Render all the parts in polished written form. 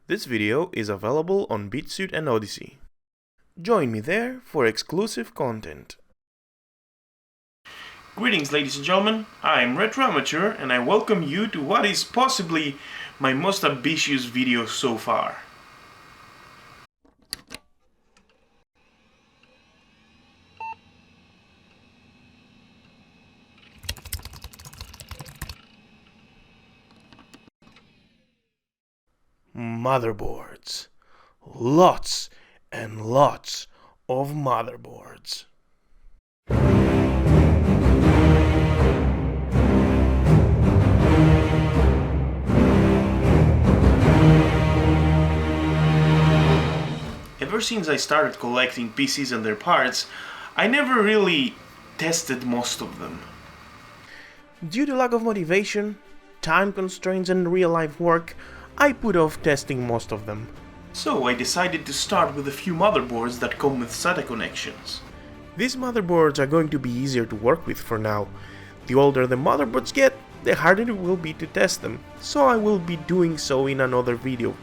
This video is available on BitSuite and Odyssey. Join me there for exclusive content. Greetings ladies and gentlemen, I am Retro Amateur and I welcome you to what is possibly my most ambitious video so far. Motherboards. Lots and lots of motherboards. Ever since I started collecting PCs and their parts, I never really tested most of them. Due to lack of motivation, time constraints and real-life work, I put off testing most of them. So I decided to start with a few motherboards that come with SATA connections. These motherboards are going to be easier to work with for now. The older the motherboards get, the harder it will be to test them, so I will be doing so in another video.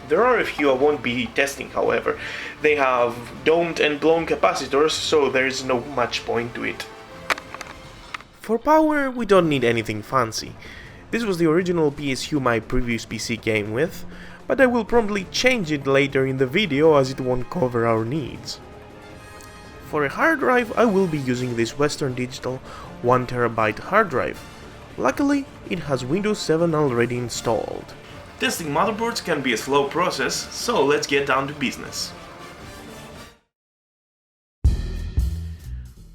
There are a few I won't be testing, however. They have domed and blown capacitors, so there is no much point to it. For power, we don't need anything fancy. This was the original PSU my previous PC came with, but I will promptly change it later in the video as it won't cover our needs. For a hard drive, I will be using this Western Digital 1TB hard drive. Luckily, it has Windows 7 already installed. Testing motherboards can be a slow process, so let's get down to business.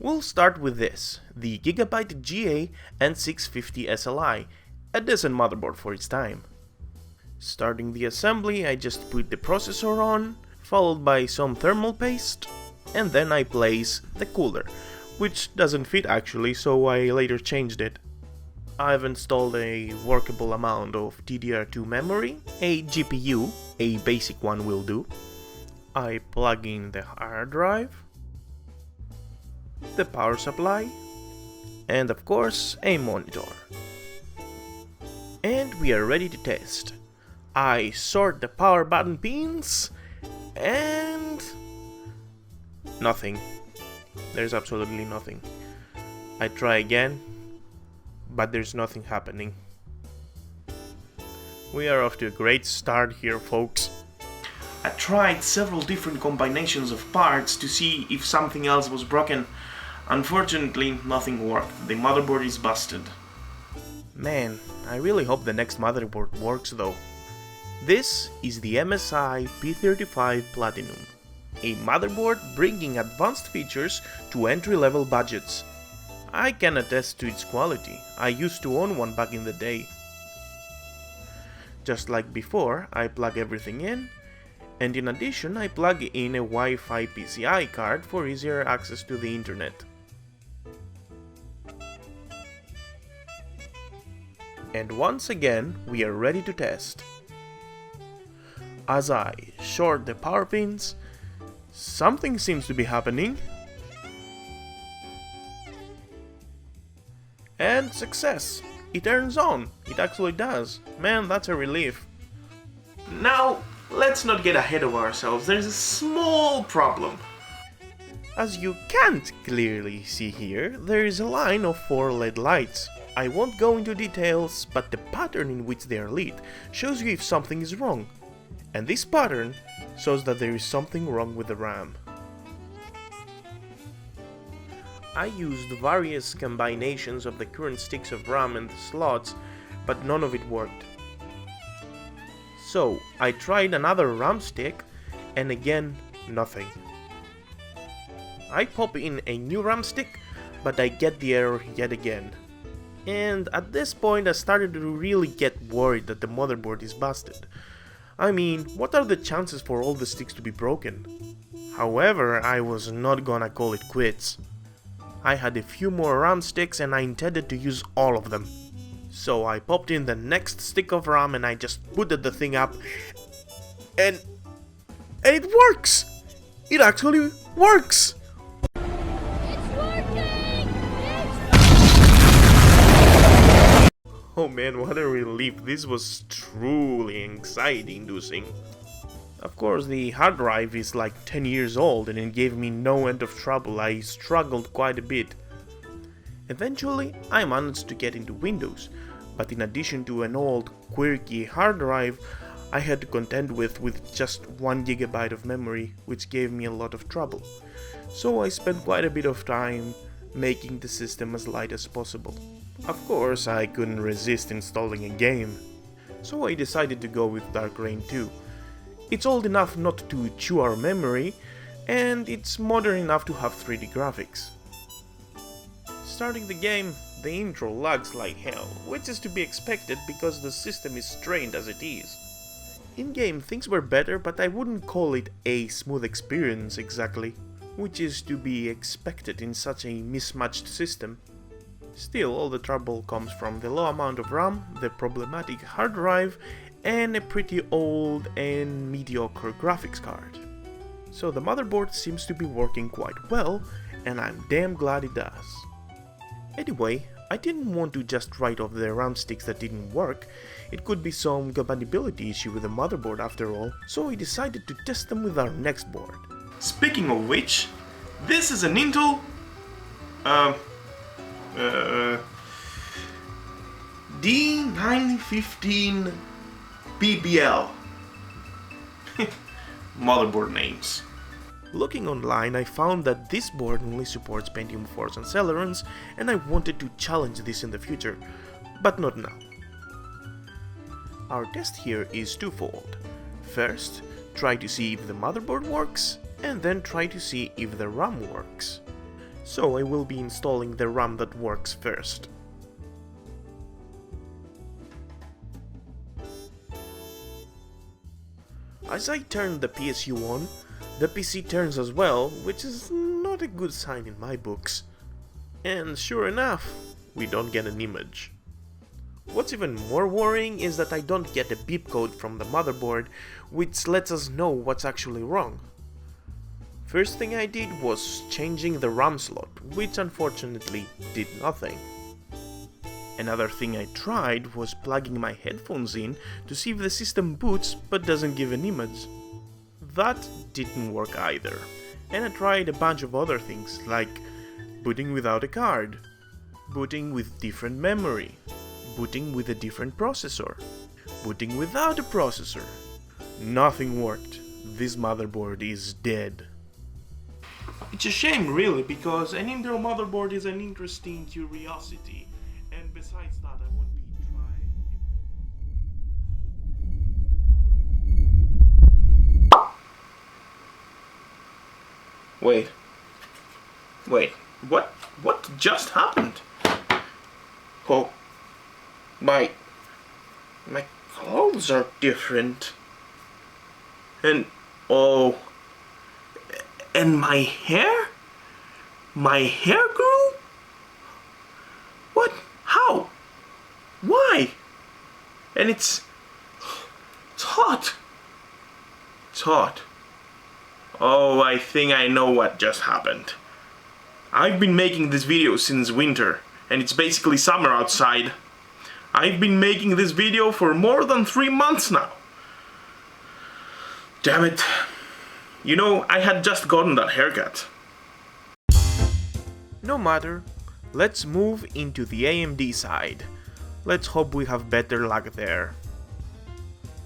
We'll start with this, the Gigabyte GA N650 SLI, a decent motherboard for its time. Starting the assembly, I just put the processor on, followed by some thermal paste, and then I place the cooler, which doesn't fit actually, so I later changed it. I've installed a workable amount of DDR2 memory, a GPU, a basic one will do. I plug in the hard drive, the power supply, and of course a monitor. And we are ready to test. I sort the power button pins, and nothing. There's absolutely nothing. I try again, but there's nothing happening. We are off to a great start here, folks. I tried several different combinations of parts to see if something else was broken. Unfortunately, nothing worked. The motherboard is busted. Man, I really hope the next motherboard works though. This is the MSI P35 Platinum, a motherboard bringing advanced features to entry-level budgets. I can attest to its quality. I used to own one back in the day. Just like before, I plug everything in, and in addition I plug in a Wi-Fi PCI card for easier access to the internet. And once again, we are ready to test. As I short the power pins, something seems to be happening. And success! It turns on! It actually does. Man, that's a relief. Now, let's not get ahead of ourselves. There's a small problem. As you can't clearly see here, there is a line of 4 LED lights. I won't go into details, but the pattern in which they are lit shows you if something is wrong. And this pattern shows that there is something wrong with the RAM. I used various combinations of the current sticks of RAM and the slots, but none of it worked. So I tried another RAM stick, and again, nothing. I pop in a new RAM stick, but I get the error yet again. And at this point I started to really get worried that the motherboard is busted. I mean, what are the chances for all the sticks to be broken? However, I was not gonna call it quits. I had a few more RAM sticks and I intended to use all of them. So I popped in the next stick of RAM and I just booted the thing up, and it works! It actually works! Oh man, what a relief. This was truly anxiety-inducing. Of course, the hard drive is like 10 years old and it gave me no end of trouble. I struggled quite a bit. Eventually, I managed to get into Windows, but in addition to an old, quirky hard drive, I had to contend with just 1 GB of memory, which gave me a lot of trouble. So I spent quite a bit of time making the system as light as possible. Of course, I couldn't resist installing a game, so I decided to go with Dark Reign 2. It's old enough not to chew our memory, and it's modern enough to have 3D graphics. Starting the game, the intro lags like hell, which is to be expected because the system is strained as it is. In-game things were better, but I wouldn't call it a smooth experience exactly, which is to be expected in such a mismatched system. Still, all the trouble comes from the low amount of RAM, the problematic hard drive, and a pretty old and mediocre graphics card. So the motherboard seems to be working quite well, and I'm damn glad it does. Anyway, I didn't want to just write off the RAM sticks that didn't work. It could be some compatibility issue with the motherboard after all, so I decided to test them with our next board. Speaking of which, this is an Intel D915 BBL. Motherboard names. Looking online, I found that this board only supports Pentium 4s and Celerons, and I wanted to challenge this in the future, but not now. Our test here is twofold. First, try to see if the motherboard works, and then try to see if the RAM works. So I will be installing the RAM that works first. As I turn the PSU on, the PC turns as well, which is not a good sign in my books. And sure enough, we don't get an image. What's even more worrying is that I don't get a beep code from the motherboard, which lets us know what's actually wrong. First thing I did was changing the RAM slot, which unfortunately did nothing. Another thing I tried was plugging my headphones in to see if the system boots but doesn't give an image. That didn't work either, and I tried a bunch of other things like booting without a card, booting with different memory, booting with a different processor, booting without a processor. Nothing worked. This motherboard is dead. It's a shame really, because an Intel motherboard is an interesting curiosity, and besides that I won't be trying. Wait, what just happened? Oh, my clothes are different. And, oh, and my hair? My hair grew? What? How? Why? And it's hot. It's hot. Oh, I think I know what just happened. I've been making this video since winter, and it's basically summer outside. I've been making this video for more than 3 months now. Damn it. You know, I had just gotten that haircut. No matter. Let's move into the AMD side. Let's hope we have better luck there.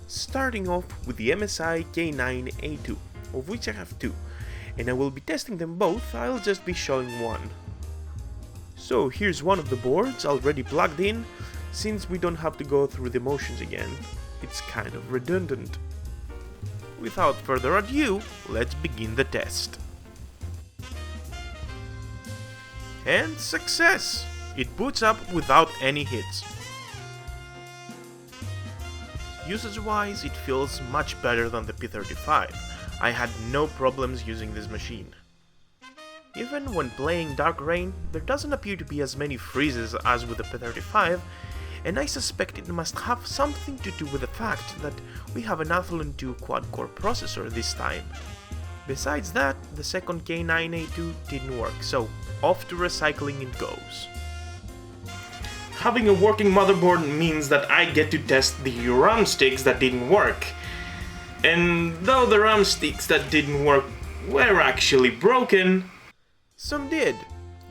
Starting off with the MSI K9A2, of which I have 2, and I will be testing them both. I'll just be showing one. So here's one of the boards already plugged in, since we don't have to go through the motions again. It's kind of redundant. Without further ado, let's begin the test. And success! It boots up without any hits. Usage-wise, it feels much better than the P35. I had no problems using this machine. Even when playing Dark Reign, there doesn't appear to be as many freezes as with the P35, and I suspect it must have something to do with the fact that we have an Athlon 2 quad-core processor this time. Besides that, the second K9A2 didn't work, so off to recycling it goes. Having a working motherboard means that I get to test the RAM sticks that didn't work. And though the RAM sticks that didn't work were actually broken, some did,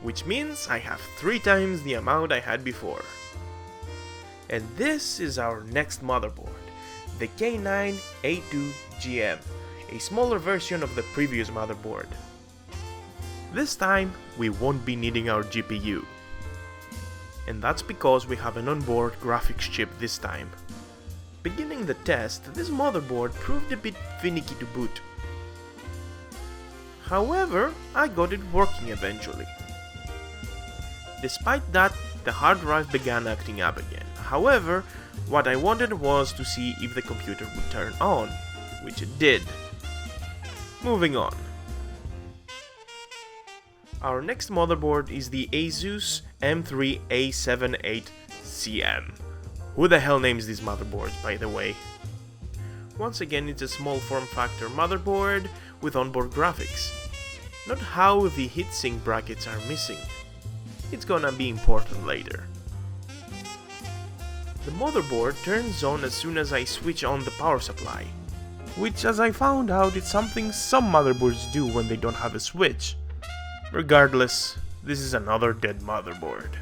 which means I have 3 times the amount I had before. And this is our next motherboard, the K9A2GM, a smaller version of the previous motherboard. This time we won't be needing our GPU. And that's because we have an onboard graphics chip this time. Beginning the test, this motherboard proved a bit finicky to boot. However, I got it working eventually. Despite that, the hard drive began acting up again. However, what I wanted was to see if the computer would turn on, which it did. Moving on. Our next motherboard is the Asus M3A78CM. Who the hell names these motherboards, by the way? Once again, it's a small form factor motherboard with onboard graphics. Not how the heatsink brackets are missing. It's gonna be important later. The motherboard turns on as soon as I switch on the power supply, which, as I found out, is something some motherboards do when they don't have a switch. Regardless, this is another dead motherboard.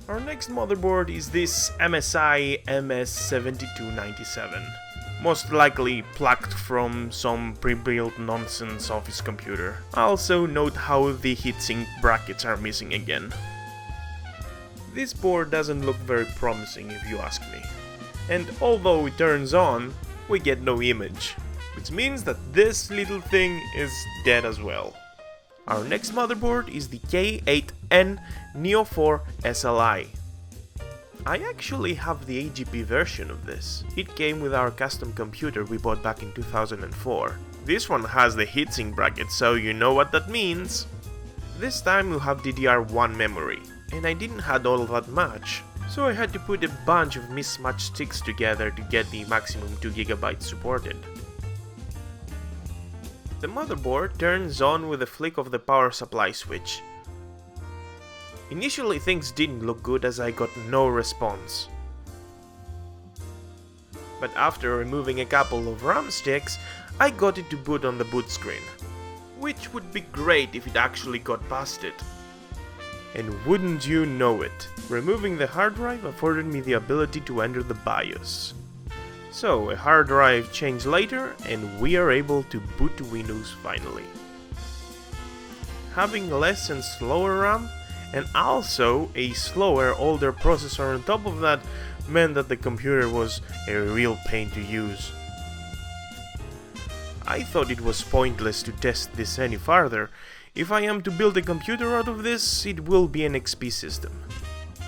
Our next motherboard is this MSI MS7297, most likely plucked from some pre-built nonsense office computer. Also note how the heatsink brackets are missing again. This board doesn't look very promising if you ask me, and although it turns on, we get no image, which means that this little thing is dead as well. Our next motherboard is the K8N Neo 4 SLI. I actually have the AGP version of this. It came with our custom computer we bought back in 2004. This one has the heatsink bracket, so you know what that means. This time we'll have DDR1 memory, and I didn't have all that much, so I had to put a bunch of mismatched sticks together to get the maximum 2GB supported. The motherboard turns on with a flick of the power supply switch. Initially things didn't look good as I got no response. But after removing a couple of RAM sticks, I got it to boot on the boot screen. Which would be great if it actually got past it. And wouldn't you know it, removing the hard drive afforded me the ability to enter the BIOS. So, a hard drive change later, and we are able to boot to Windows finally. Having less and slower RAM, and also a slower, older processor on top of that, meant that the computer was a real pain to use. I thought it was pointless to test this any farther. If I am to build a computer out of this, it will be an XP system.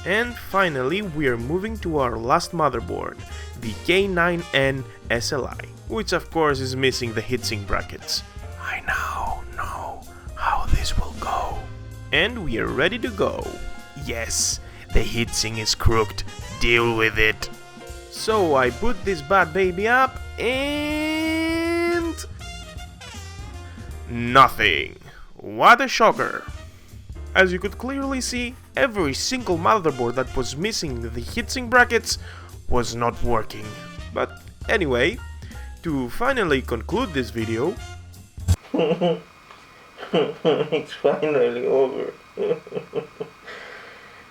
And finally, we are moving to our last motherboard, the K9N SLI, which of course is missing the heatsink brackets. I now know how this will go. And we are ready to go. Yes, the heatsink is crooked, deal with it. So I boot this bad baby up and... nothing. What a shocker. As you could clearly see, every single motherboard that was missing the heatsink brackets was not working. But anyway, to finally conclude this video... It's finally over.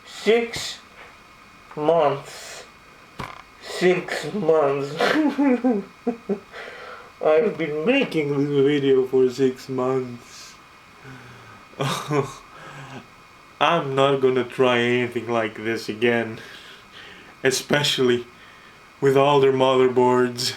6 months. 6 months. I've been making this video for 6 months. I'm not gonna try anything like this again. Especially with older motherboards.